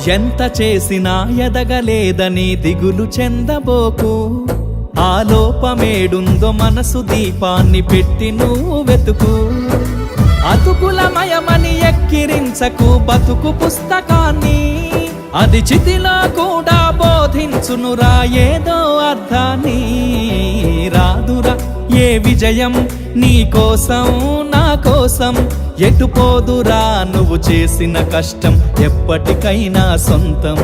ఎంత చేసినా ఎదగలేదని దిగులు చెందబోకు. ఆ లోపమేడుందో మనసు దీపాన్ని పెట్టి నువ్వు వెతుకు. అతుకులమయమని ఎక్కిరించకు బతుకు పుస్తకాన్ని, అది చితిలో కూడా బోధించునురా ఏదో అర్థాన్ని. రాదురా ఏ విజయం నీ కోసం నా కోసం, ఎటుపోదురా నువ్వు చేసిన కష్టం ఎప్పటికైనా సొంతం.